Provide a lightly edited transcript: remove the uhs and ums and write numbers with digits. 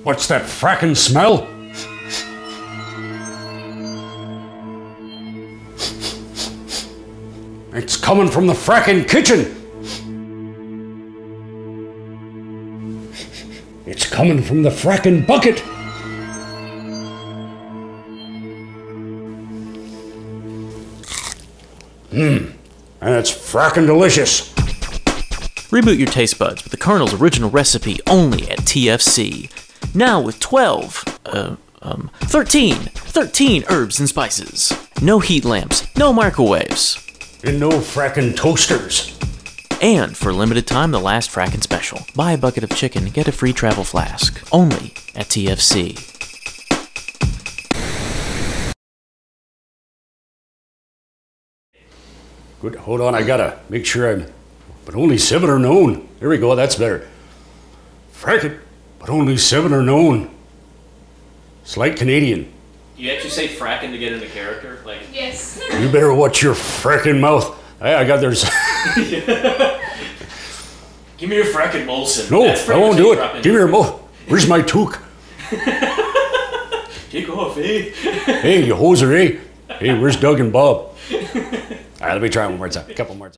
What's that frackin' smell? It's coming from the frackin' kitchen. It's coming from the frackin' bucket. And it's frackin' delicious. Reboot your taste buds with the Colonel's original recipe only at TFC. Now with 13 herbs and spices. No heat lamps, no microwaves. And no frackin' toasters. And for a limited time, the last frackin' special. Buy a bucket of chicken and get a free travel flask. Only at TFC. Good, hold on, I gotta make sure but only 7 are known. There we go, that's better. Frackin', but only 7 are known. Slight Canadian. You actually say frackin' to get into character? Like, yes. You better watch your frackin' mouth. I got there's. Give me your frackin' Molson. No, I won't do it. Give me your mo. Where's my toque? Take off, eh? Hey, you hoser, eh? Hey, where's Doug and Bob? All right, let me try one more time. A couple more times.